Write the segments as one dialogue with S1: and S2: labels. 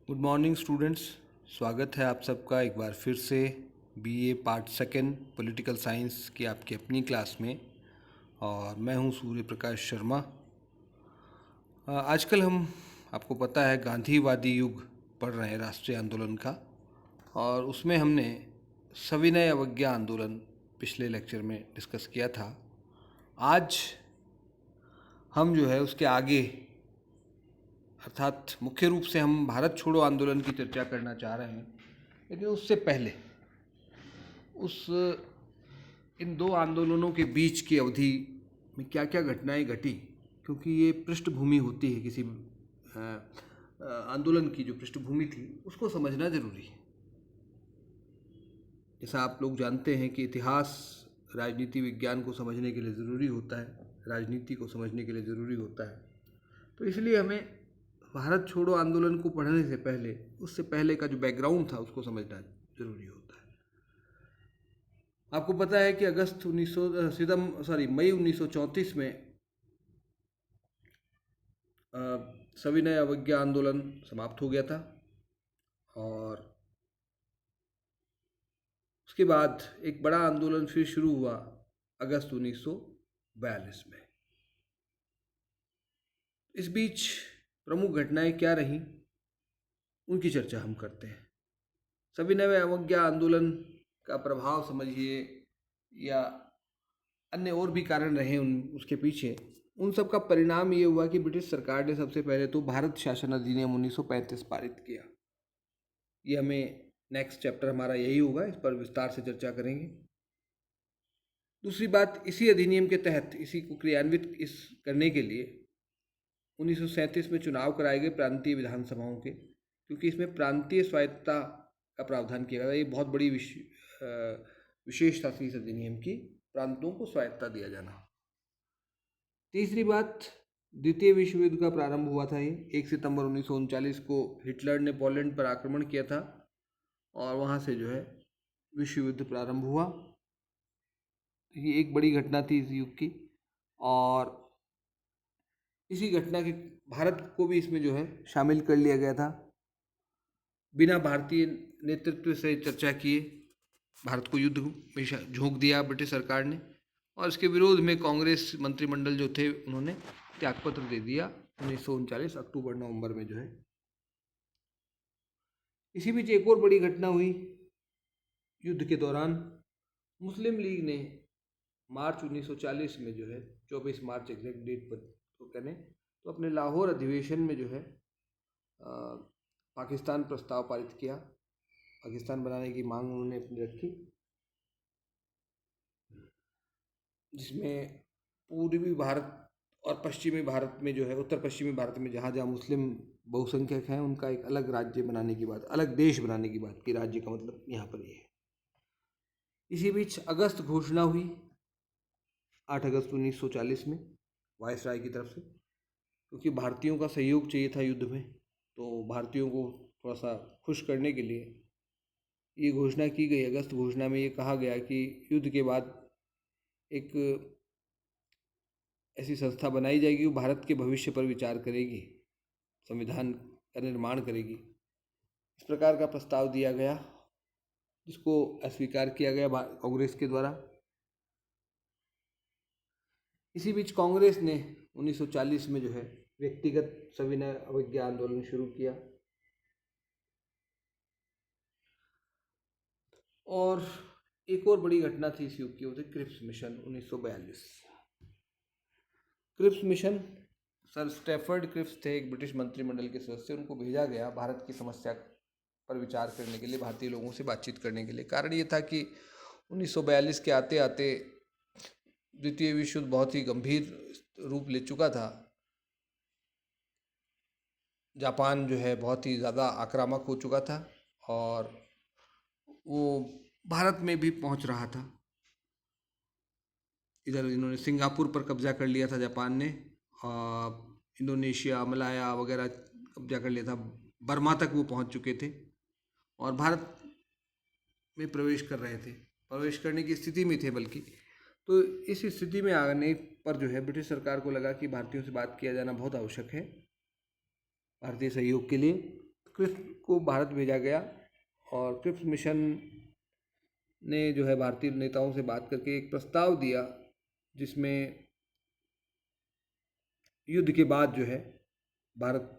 S1: Good morning students. स्वागत है आप सबका एक बार फिर से BA part second political science की आपकी अपनी क्लास में। और मैं हूं सूर्य प्रकाश शर्मा। आजकल हम आपको पता है गांधीवादी युग पढ़ रहे हैं, राष्ट्रीय आंदोलन का। और उसमें हमने सविनय अवज्ञा आंदोलन पिछले लेक्चर में डिस्कस किया था। आज हम जो है उसके आगे, अर्थात मुख्य रूप से हम भारत छोड़ो आंदोलन की चर्चा करना चाह रहे हैं। लेकिन उससे पहले उस इन दो आंदोलनों के बीच की अवधि में क्या क्या घटनाएं घटी, क्योंकि ये पृष्ठभूमि होती है किसी आंदोलन की। जो पृष्ठभूमि थी उसको समझना जरूरी है। जैसा आप लोग जानते हैं कि इतिहास राजनीति विज्ञान को समझने के लिए ज़रूरी होता है, राजनीति को समझने के लिए ज़रूरी होता है। तो इसलिए हमें भारत छोड़ो आंदोलन को पढ़ने से पहले, उससे पहले का जो बैकग्राउंड था उसको समझना जरूरी होता है। आपको पता है कि मई 1934 में सविनय अवज्ञा आंदोलन समाप्त हो गया था। और उसके बाद एक बड़ा आंदोलन फिर शुरू हुआ अगस्त 1942 में। इस बीच प्रमुख घटनाएं क्या रहीं, उनकी चर्चा हम करते हैं। सविनय अवज्ञा आंदोलन का प्रभाव समझिए, या अन्य और भी कारण रहे उसके पीछे, उन सब का परिणाम ये हुआ कि ब्रिटिश सरकार ने सबसे पहले तो भारत शासन अधिनियम 1935 पारित किया। ये हमें नेक्स्ट चैप्टर हमारा यही होगा, इस पर विस्तार से चर्चा करेंगे। दूसरी बात, इसी अधिनियम के तहत इसी को क्रियान्वित करने के लिए 1937 में चुनाव कराए गए प्रांतीय विधानसभाओं के, क्योंकि इसमें प्रांतीय स्वायत्तता का प्रावधान किया गया। ये बहुत बड़ी विशेषता थी इस अधिनियम की, प्रांतों को स्वायत्तता दिया जाना। तीसरी बात, द्वितीय विश्व युद्ध का प्रारंभ हुआ था। ये 1 सितंबर 1939 को हिटलर ने पोलैंड पर आक्रमण किया था, और वहाँ से जो है विश्व युद्ध प्रारंभ हुआ। ये एक बड़ी घटना थी इस युग की। और इसी घटना के भारत को भी इसमें जो है शामिल कर लिया गया था। बिना भारतीय नेतृत्व से चर्चा किए भारत को युद्ध में झोंक दिया ब्रिटिश सरकार ने। और इसके विरोध में कांग्रेस मंत्रिमंडल जो थे उन्होंने त्यागपत्र दे दिया 1939 अक्टूबर नवंबर में जो है। इसी बीच एक और बड़ी घटना हुई युद्ध के दौरान। मुस्लिम लीग ने मार्च 1940 में जो है 24 मार्च एग्जैक्ट डेट पर तो करें तो अपने लाहौर अधिवेशन में जो है पाकिस्तान प्रस्ताव पारित किया। पाकिस्तान बनाने की मांग उन्होंने अपनी रखी, जिसमें पूर्वी भारत और पश्चिमी भारत में जो है, उत्तर पश्चिमी भारत में जहाँ जहाँ मुस्लिम बहुसंख्यक हैं उनका एक अलग राज्य बनाने की बात, अलग देश बनाने की बात की। राज्य का मतलब यहाँ पर ये है। इसी बीच अगस्त घोषणा हुई 8 अगस्त 1940 में वायसराय की तरफ से, क्योंकि भारतीयों का सहयोग चाहिए था युद्ध में। तो भारतीयों को थोड़ा सा खुश करने के लिए ये घोषणा की गई। अगस्त घोषणा में ये कहा गया कि युद्ध के बाद एक ऐसी संस्था बनाई जाएगी जो भारत के भविष्य पर विचार करेगी, संविधान का निर्माण करेगी। इस प्रकार का प्रस्ताव दिया गया, जिसको अस्वीकार किया गया कांग्रेस के द्वारा। इसी बीच कांग्रेस ने 1940 में जो है व्यक्तिगत सविनय अवज्ञा आंदोलन शुरू किया। और एक और बड़ी घटना थी इस युग की, वो थी Cripps mission 1942। Cripps mission, sir Stafford Cripps थे एक ब्रिटिश मंत्रिमंडल के सदस्य। उनको भेजा गया भारत की समस्या पर विचार करने के लिए, भारतीय लोगों से बातचीत करने के लिए। कारण ये था कि 1942 के आते आते द्वितीय विश्व युद्ध बहुत ही गंभीर रूप ले चुका था। जापान जो है बहुत ही ज़्यादा आक्रामक हो चुका था, और वो भारत में भी पहुंच रहा था। इधर इन्होंने सिंगापुर पर कब्जा कर लिया था जापान ने, इंडोनेशिया, मलाया वगैरह कब्जा कर लिया था। बर्मा तक वो पहुंच चुके थे और भारत में प्रवेश कर रहे थे, प्रवेश करने की स्थिति में थे बल्कि। तो इस स्थिति में आने पर जो है ब्रिटिश सरकार को लगा कि भारतीयों से बात किया जाना बहुत आवश्यक है भारतीय सहयोग के लिए। क्रिप्स को भारत भेजा गया और क्रिप्स मिशन ने जो है भारतीय नेताओं से बात करके एक प्रस्ताव दिया जिसमें युद्ध के बाद जो है भारत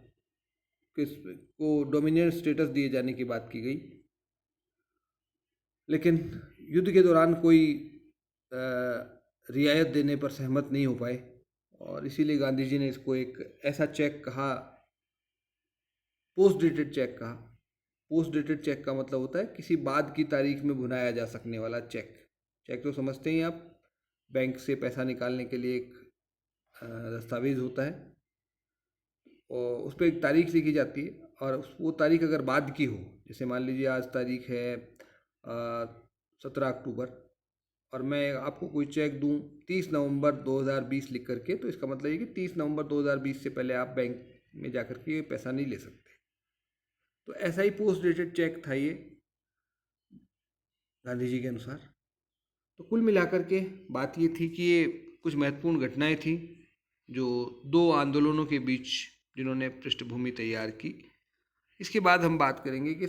S1: को डोमिनियन स्टेटस दिए जाने की बात की गई, लेकिन युद्ध के दौरान कोई रियायत देने पर सहमत नहीं हो पाए और इसीलिए गांधी जी ने इसको एक ऐसा चेक कहा, पोस्ट डेटेड चेक कहा। पोस्ट डेटेड चेक का मतलब होता है किसी बाद की तारीख में भुनाया जा सकने वाला चेक। चेक तो समझते ही आप, बैंक से पैसा निकालने के लिए एक दस्तावेज होता है और उस पर एक तारीख लिखी जाती है और वो तारीख अगर बाद की हो, जैसे मान लीजिए आज तारीख है 17 अक्टूबर और मैं आपको कोई चेक दूं 30 नवंबर 2020 लिख करके, तो इसका मतलब ये कि 30 नवंबर 2020 से पहले आप बैंक में जा कर के पैसा नहीं ले सकते। तो ऐसा ही पोस्ट डेटेड चेक था ये गांधी जी के अनुसार। तो कुल मिलाकर के बात ये थी कि ये कुछ महत्वपूर्ण घटनाएं थी जो दो आंदोलनों के बीच जिन्होंने पृष्ठभूमि तैयार की। इसके बाद हम बात करेंगे कि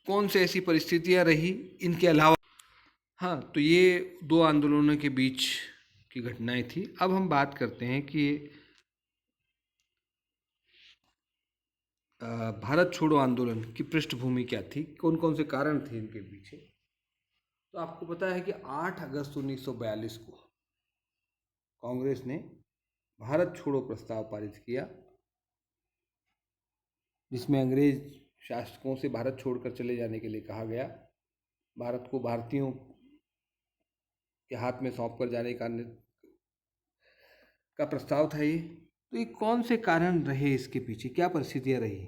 S1: कौन से ऐसी परिस्थितियां रही इनके अलावा। हाँ, तो ये दो आंदोलनों के बीच की घटनाएं थी। अब हम बात करते हैं कि भारत छोड़ो आंदोलन की पृष्ठभूमि क्या थी, कौन कौन से कारण थे इनके पीछे। तो आपको पता है कि 8 अगस्त 1942 को कांग्रेस ने भारत छोड़ो प्रस्ताव पारित किया, जिसमें अंग्रेज शासकों से भारत छोड़कर चले जाने के लिए कहा गया। भारत को भारतीयों के हाथ में सौंप कर जाने का प्रस्ताव था ये। तो ये कौन से कारण रहे इसके पीछे, क्या परिस्थितियां रही।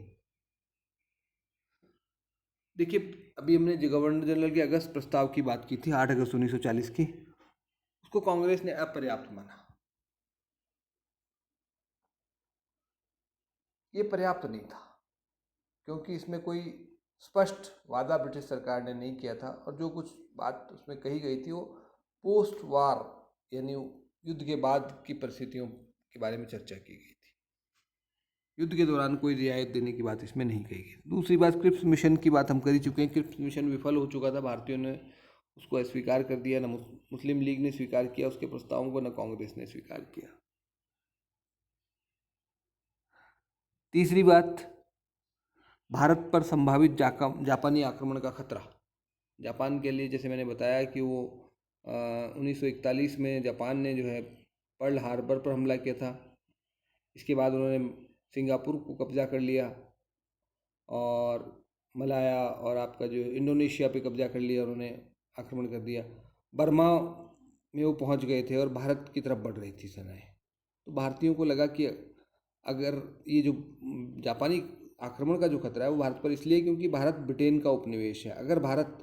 S1: देखिए, अभी हमने गवर्नर जनरल के अगस्त प्रस्ताव की बात की थी 8 अगस्त 1940 की, उसको कांग्रेस ने अपर्याप्त माना। ये पर्याप्त नहीं था क्योंकि इसमें कोई स्पष्ट वादा ब्रिटिश सरकार ने नहीं किया था और जो कुछ बात उसमें कही गई थी वो पोस्ट वार यानी युद्ध के बाद की परिस्थितियों के बारे में चर्चा की गई थी। युद्ध के दौरान कोई रियायत देने की बात इसमें नहीं कही गई। दूसरी बात, क्रिप्स मिशन की बात हम कर ही चुके हैं। क्रिप्स मिशन विफल हो चुका था, भारतीयों ने उसको अस्वीकार कर दिया, न मुस्लिम लीग ने स्वीकार किया उसके प्रस्तावों को, न कांग्रेस ने स्वीकार किया। तीसरी बात, भारत पर संभावित जापानी आक्रमण का खतरा। जापान के लिए जैसे मैंने बताया कि वो 1941 में जापान ने जो है पर्ल हार्बर पर हमला किया था। इसके बाद उन्होंने सिंगापुर को कब्जा कर लिया और मलाया और आपका जो इंडोनेशिया पे कब्जा कर लिया, उन्होंने आक्रमण कर दिया। बर्मा में वो पहुंच गए थे और भारत की तरफ बढ़ रही थी सेनाएं। तो भारतीयों को लगा कि अगर ये जो जापानी आक्रमण का जो खतरा है वो भारत पर इसलिए क्योंकि भारत ब्रिटेन का उपनिवेश है। अगर भारत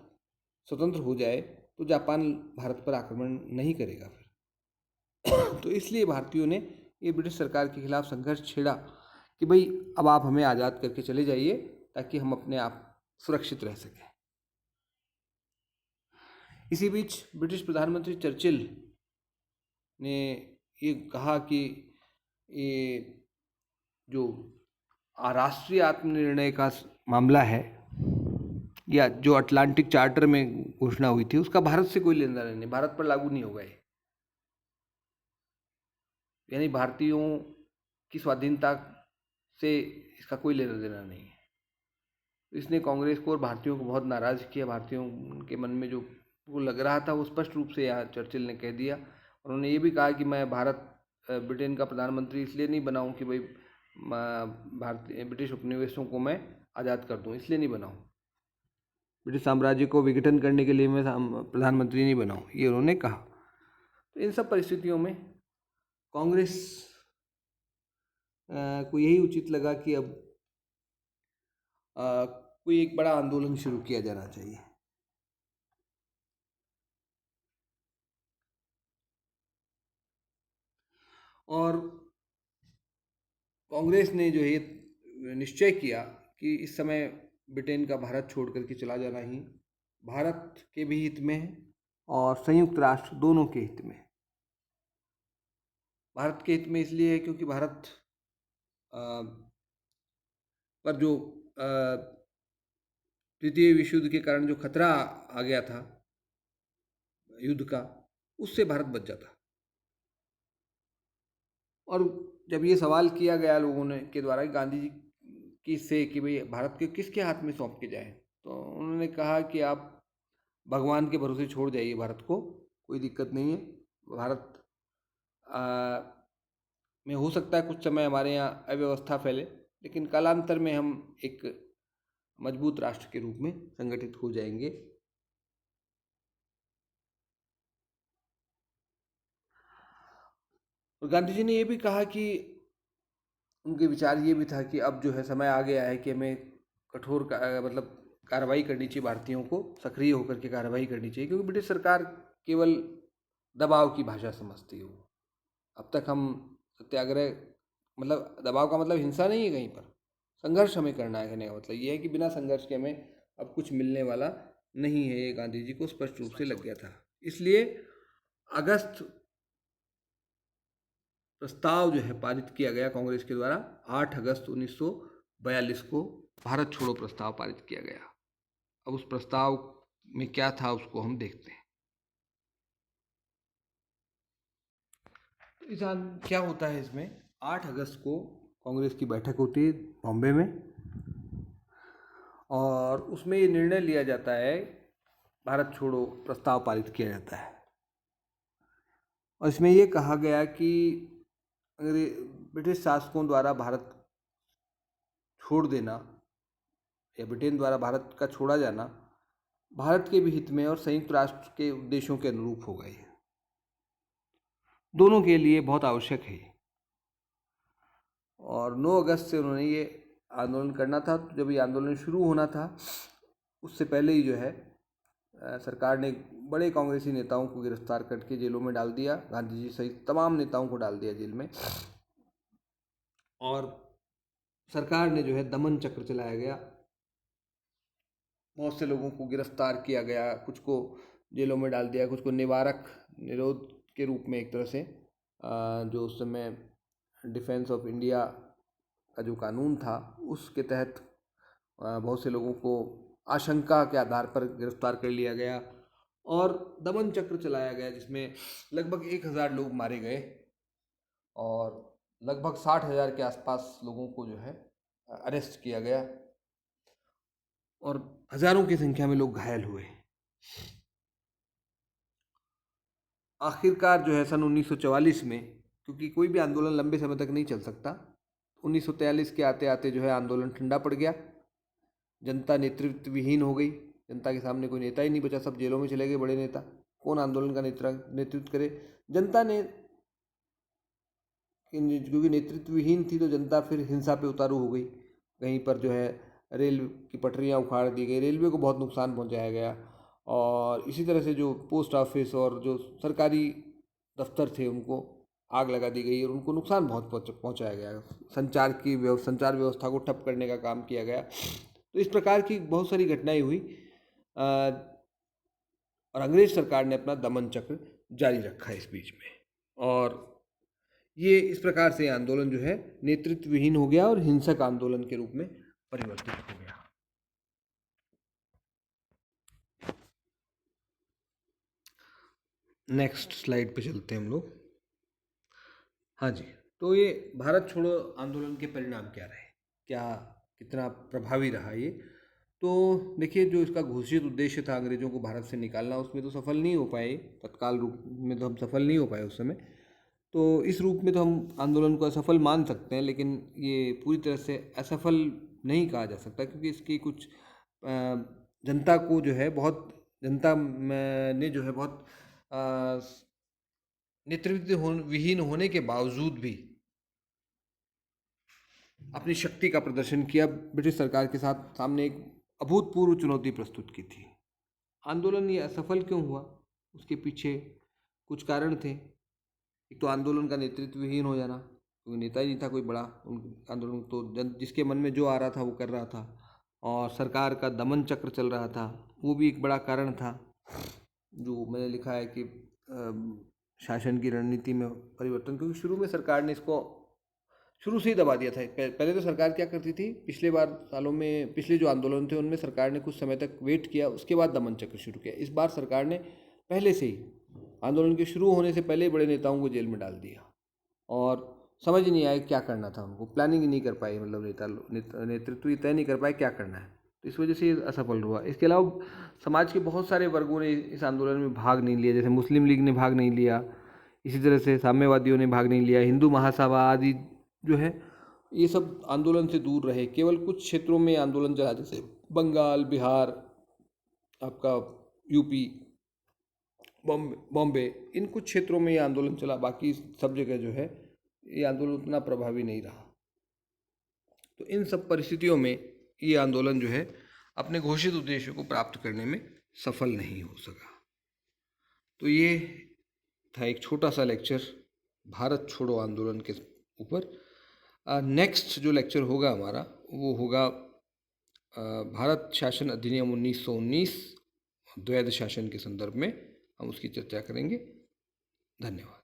S1: स्वतंत्र हो जाए तो जापान भारत पर आक्रमण नहीं करेगा फिर। तो इसलिए भारतीयों ने ये ब्रिटिश सरकार के खिलाफ संघर्ष छेड़ा कि भाई अब आप हमें आज़ाद करके चले जाइए ताकि हम अपने आप सुरक्षित रह सकें। इसी बीच ब्रिटिश प्रधानमंत्री चर्चिल ने ये कहा कि ये जो राष्ट्रीय आत्मनिर्णय का मामला है या जो अटलांटिक चार्टर में घोषणा हुई थी उसका भारत से कोई लेना देना नहीं, भारत पर लागू नहीं होगा ये। यानी भारतीयों की स्वाधीनता से इसका कोई लेना देना नहीं है। इसने कांग्रेस को और भारतीयों को बहुत नाराज़ किया। भारतीयों के मन में जो वो लग रहा था वो स्पष्ट रूप से यहाँ चर्चिल ने कह दिया। उन्होंने ये भी कहा कि मैं ब्रिटेन का प्रधानमंत्री इसलिए नहीं बनाऊँ कि भाई भारतीय ब्रिटिश उपनिवेशों को मैं आज़ाद कर दूँ, इसलिए नहीं बनाऊँ। ब्रिटिश साम्राज्य को विघटन करने के लिए मैं प्रधानमंत्री नहीं बनाऊँ, ये उन्होंने कहा। तो इन सब परिस्थितियों में कांग्रेस को यही उचित लगा कि अब कोई एक बड़ा आंदोलन शुरू किया जाना चाहिए। और कांग्रेस ने जो है निश्चय किया कि इस समय ब्रिटेन का भारत छोड़ करके चला जाना ही भारत के भी हित में है और संयुक्त राष्ट्र दोनों के हित में। भारत के हित में इसलिए है क्योंकि भारत पर जो तृतीय विश्व युद्ध के कारण जो खतरा आ गया था युद्ध का, उससे भारत बच जाता। और जब ये सवाल किया गया लोगों ने के द्वारा गांधी जी की से कि भाई भारत के किसके हाथ में सौंप के जाए, तो उन्होंने कहा कि आप भगवान के भरोसे छोड़ जाइए भारत को, कोई दिक्कत नहीं है। भारत में हो सकता है कुछ समय हमारे यहाँ अव्यवस्था फैले, लेकिन कालांतर में हम एक मजबूत राष्ट्र के रूप में संगठित हो जाएंगे। और गांधी जी ने ये भी कहा कि उनके विचार ये भी था कि अब जो है समय आ गया है कि हमें कठोर मतलब कार्रवाई करनी चाहिए, भारतीयों को सक्रिय होकर के कार्रवाई करनी चाहिए, क्योंकि ब्रिटिश सरकार केवल दबाव की भाषा समझती हो। अब तक हम सत्याग्रह मतलब दबाव का मतलब हिंसा नहीं है, कहीं पर संघर्ष हमें करना है। कहने का मतलब ये है कि बिना संघर्ष के हमें अब कुछ मिलने वाला नहीं है, ये गांधी जी को स्पष्ट रूप से लग गया था। इसलिए अगस्त प्रस्ताव जो है पारित किया गया कांग्रेस के द्वारा, 8 अगस्त 1942 को भारत छोड़ो प्रस्ताव पारित किया गया। अब उस प्रस्ताव में क्या था उसको हम देखते हैं। इस क्या होता है इसमें, 8 अगस्त को कांग्रेस की बैठक होती है बॉम्बे में, और उसमें ये निर्णय लिया जाता है, भारत छोड़ो प्रस्ताव पारित किया जाता है। और इसमें ये कहा गया कि ब्रिटिश शासकों द्वारा भारत छोड़ देना या ब्रिटेन द्वारा भारत का छोड़ा जाना भारत के भी हित में और संयुक्त राष्ट्र के उद्देश्यों के अनुरूप हो गए, दोनों के लिए बहुत आवश्यक है। और 9 अगस्त से उन्होंने ये आंदोलन करना था। तो जब ये आंदोलन शुरू होना था उससे पहले ही जो है सरकार ने बड़े कांग्रेसी नेताओं को गिरफ्तार करके जेलों में डाल दिया, गांधी जी सहित तमाम नेताओं को डाल दिया जेल में। और सरकार ने जो है दमन चक्र चलाया गया, बहुत से लोगों को गिरफ्तार किया गया, कुछ को जेलों में डाल दिया, कुछ को निवारक निरोध के रूप में एक तरह से जो उस समय डिफेंस ऑफ इंडिया का जो कानून था उसके तहत बहुत से लोगों को आशंका के आधार पर गिरफ्तार कर लिया गया और दमन चक्र चलाया गया, जिसमें लगभग 1000 लोग मारे गए और लगभग 60,000 के आसपास लोगों को जो है अरेस्ट किया गया और हजारों की संख्या में लोग घायल हुए। आखिरकार जो है सन 1944 में, क्योंकि कोई भी आंदोलन लंबे समय तक नहीं चल सकता, 1943 के आते आते जो है आंदोलन ठंडा पड़ गया, जनता नेतृत्व विहीन हो गई, जनता के सामने कोई नेता ही नहीं बचा, सब जेलों में चले गए बड़े नेता, कौन आंदोलन का नेतृत्व करे। जनता ने, क्योंकि नेतृत्व विहीन थी तो जनता फिर हिंसा पे उतारू हो गई। कहीं पर जो है रेल की पटरियाँ उखाड़ दी गई, रेलवे को बहुत नुकसान पहुंचाया गया, और इसी तरह से जो पोस्ट ऑफिस और जो सरकारी दफ्तर थे उनको आग लगा दी गई और उनको नुकसान बहुत पहुंचाया गया। संचार व्यवस्था को ठप करने का काम किया गया। तो इस प्रकार की बहुत सारी घटनाएं हुई और अंग्रेज सरकार ने अपना दमन चक्र जारी रखा इस बीच में, और ये इस प्रकार से आंदोलन जो है नेतृत्व विहीन हो गया और हिंसक आंदोलन के रूप में परिवर्तित हो गया। नेक्स्ट स्लाइड पे चलते हैं हम लोग। हाँ जी, तो ये भारत छोड़ो आंदोलन के परिणाम क्या रहे, क्या कितना प्रभावी रहा ये, तो देखिए जो इसका घोषित उद्देश्य था अंग्रेजों को भारत से निकालना, उसमें तो सफल नहीं हो पाए, तत्काल रूप में तो हम सफल नहीं हो पाए उस समय। तो इस रूप में तो हम आंदोलन को असफल मान सकते हैं, लेकिन ये पूरी तरह से असफल नहीं कहा जा सकता, क्योंकि इसकी कुछ जनता को जो है बहुत जनता ने जो है बहुत नेतृत्व विहीन होने के बावजूद भी अपनी शक्ति का प्रदर्शन किया, ब्रिटिश सरकार के साथ सामने एक अभूतपूर्व चुनौती प्रस्तुत की थी। आंदोलन ये असफल क्यों हुआ, उसके पीछे कुछ कारण थे। एक तो आंदोलन का नेतृत्व विहीन हो जाना, क्योंकि नेता ही नहीं था कोई बड़ा, आंदोलन तो जिसके मन में जो आ रहा था वो कर रहा था, और सरकार का दमन चक्र चल रहा था, वो भी एक बड़ा कारण था। जो मैंने लिखा है कि शासन की रणनीति में परिवर्तन, क्योंकि शुरू में सरकार ने इसको शुरू से ही दबा दिया था। पहले तो सरकार क्या करती थी, पिछले बार सालों में, पिछले जो आंदोलन थे उनमें सरकार ने कुछ समय तक वेट किया, उसके बाद दमन चक्र शुरू किया। इस बार सरकार ने पहले से ही, आंदोलन के शुरू होने से पहले ही बड़े नेताओं को जेल में डाल दिया, और समझ ही नहीं आया क्या करना था उनको, प्लानिंग ही नहीं कर पाए, मतलब नेतृत्व ही तय नहीं कर पाए क्या करना है, तो इस वजह से ये असफल हुआ। इसके अलावा समाज के बहुत सारे वर्गों ने इस आंदोलन में भाग नहीं लिया, जैसे मुस्लिम लीग ने भाग नहीं लिया, इसी तरह से साम्यवादियों ने भाग नहीं लिया, हिंदू महासभा आदि जो है ये सब आंदोलन से दूर रहे। केवल कुछ क्षेत्रों में आंदोलन चला, जैसे बंगाल, बिहार, आपका यूपी, बॉम्बे, इन कुछ क्षेत्रों में ये आंदोलन चला, बाकी सब जगह जो है ये आंदोलन उतना प्रभावी नहीं रहा। तो इन सब परिस्थितियों में ये आंदोलन जो है अपने घोषित उद्देश्यों को प्राप्त करने में सफल नहीं हो सका। तो ये था एक छोटा सा लेक्चर भारत छोड़ो आंदोलन के ऊपर। नेक्स्ट जो लेक्चर होगा हमारा वो होगा भारत शासन अधिनियम 1919 द्वैध शासन के संदर्भ में हम उसकी चर्चा करेंगे। धन्यवाद।